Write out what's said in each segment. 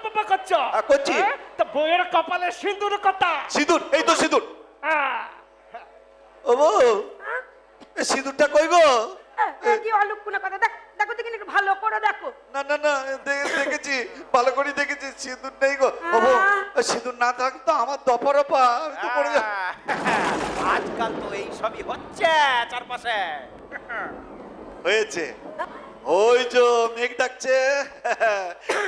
বাবা করছো? করছি। তো বইয়ের কপালে সিঁদুর কথা। সিঁদুর, এই তো সিঁদুর। হ্যাঁ। ও বউ, এই সিঁদুরটা কই গো? কি অলক্ষণে কথা, দেখো দেখি একটু ভালো করে দেখো। না না না, দেখেছি, ভালো করে দেখেছি, সিঁদুর নেই গো। ও বউ, সিঁদুর না থাকতো আমার দপরপা, আমি তো পড়ে যাব। আজকাল তো এই সবই হচ্ছে চারপাশে। হয়েছে, ওই যে মেঘ ডাকছে,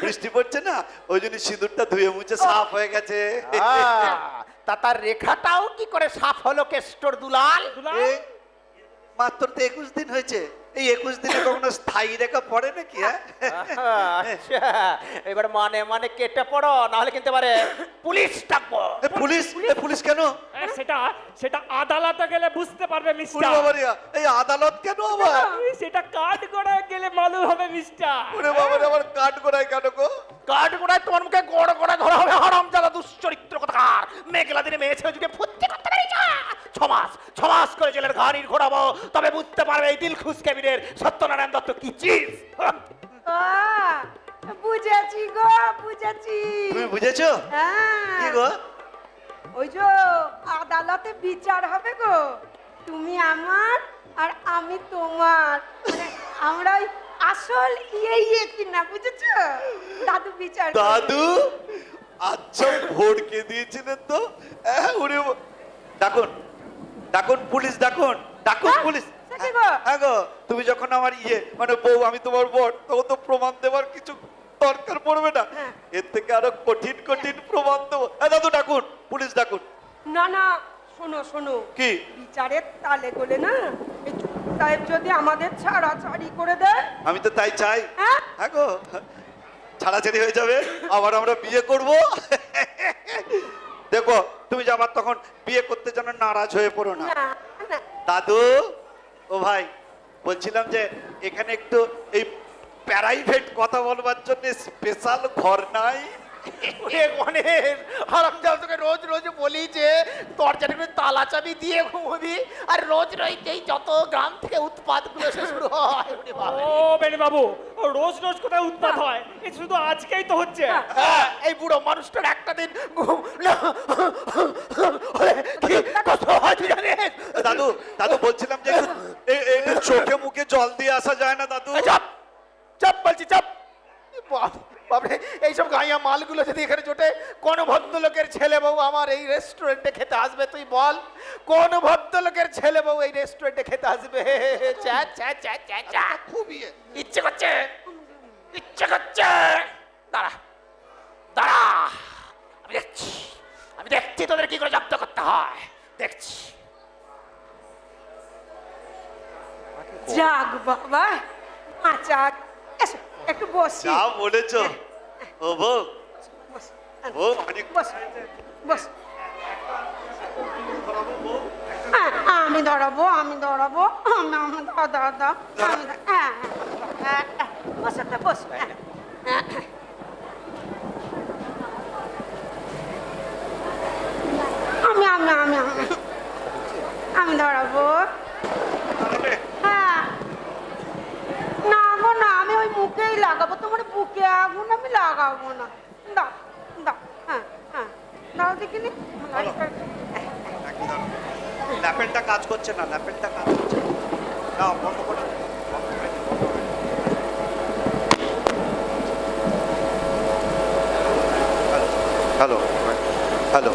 বৃষ্টি পড়ছে না, ওই জন্য সিঁদুরটা ধুয়ে মুছে সাফ হয়ে গেছে। তা তার রেখাটাও কি করে সাফ হলো কেষ্টর দুলাল? এই মাত্র তো 21 দিন হয়েছে, এই 21 দিনে কখনো স্থায়ী রেখা পড়ে নাকি? আচ্ছা, এবার মানে মানে কেটে পড়ো, নাহলে কিন্তু এবারে পুলিশ ডাকবো। পুলিশ? পুলিশ কেন? সেটা আদালতে গেলে বুঝতে পারবে মিস্টার। ওরে বাবারিয়া, এই আদালত কেন আবার? সেটা কাঠ গড়ায় গেলে মালুম হবে মিস্টার। ওরে বাবারে, আবার কাঠ গোড়ায় কেন গো? কাঠ গোড়ায় তোমার মুখে গোড় গোড়া ধরা হবে, হারামজাদা দুশ্চরিত্র কথাকার। মেঘলা দিনে মেয়ে ছেলে যুগে ফুর্তি করতে পারি না। 6 মাস করে জেলের ঘাড়ির ঘোরাবো, তবে বুঝতে পারবে এই দিলখুশ কেবিনের সত্যনারায়ণ দত্ত কি চিজ। বুঝেছি গো, বুঝেছি। তুমি বুঝেছো? হ্যাঁ, কি গো? ওই যে আদালতে বিচার হবে গো, তুমি আমার আর আমি তোমার, মানে আমরা ওই আসল ইয়ে কিনা, বুঝেছো? দাদু বিচার করবে। দাদু, আচ্ছা ভোটকে দিয়েছিলেন তো। ওরে ডাকুন, ডাকুন পুলিশ, ডাকুন, ডাকুন পুলিশ। সে কি গো? হ্যাঁ গো, তুমি যখন আমার মানে বউ, আমি তোমার বর, তখন তো প্রমাণ দেওয়ার কিছু দরকার পড়বে না। এর থেকে আরো কঠিন কঠিন প্রমাণ দেবো। দাদু ডাকুন, পুলিশ ডাকুন। না না, শোনো শোনো, কি? বিচারের তালে গলে না এই সাহেব যদি আমাদের ছাড়াছাড়ি করে দেয়। আমি তো তাই চাই। হ্যাঁ? হ্যাঁ গো, ছাড়াছাড়ি হয়ে যাবে, আবার আমরা বিয়ে করব। দেখো, তুমি যে আবার তখন বিয়ে করতে যেন নারাজ হয়ে পড়ো না। না না, দাদু, ও ভাই, বলছিলাম যে এখানে একটু এই প্রাইভেট কথা বলবার জন্য স্পেশাল ঘর নাই? হারামজাদা তোকে রোজ রোজ বলি যে দরজাটা করে তালা চাবি দিয়ে ঘুমবি, আর রোজ রোজতেই যত গ্রাম থেকে উৎপাত গুলো শুরু হয়। ওরে বাবা। ও বেনি বাবু, রোজ রোজ কোথায় উৎপাত হয়? এই শুধু আজকেই তো হচ্ছে। হ্যাঁ, এই বুড়ো মানুষটার একটা দিন ঘুম না হলে কি কষ্ট হয় তুই জানিস? দাদু, দাদু বলছিলাম যে একটু চোখে মুখে জল দিয়ে আসা যায় না দাদু? চাপ চাপ বলছি, চাপ। বাপরে, এইসব গাইয়া মালগুলো যদি এখানে জোটে, কোন ভদ্রলোকের ছেলে বউ আমার এই রেস্টুরেন্টে খেতে আসবে? তুই বল, কোন ভদ্রলোকের ছেলে বউ এই রেস্টুরেন্টে খেতে আসবে? খুবই ইচ্ছে করছে, ইচ্ছে করছে। দাঁড়া দাঁড়া, আমি দেখছি তোদের কি করে জব্দ করতে হয়, দেখছি। যাক বাবা, আচ্ছা এসো একটু বসি। যা বলেছো ও বউ, বস ও অনেক বস বস। আমি ধরাবো, আমি ধরাবো, আমি দাদা আমি বসে তো বস। আমি আমি আমি আমি আমি ধরাবো। হ্যাঁ, না গো না, আমি ওই মুখেই লাগাবো, তোমার বুকে আগুন আমি লাগাবো না। দাও দাও, হ্যাঁ হ্যাঁ দাও দেখিনি। ল্যাপেলটা কাজ করছে না, ল্যাপেলটা কাজ করছে না। না, বন্ধ করো। Hello hello,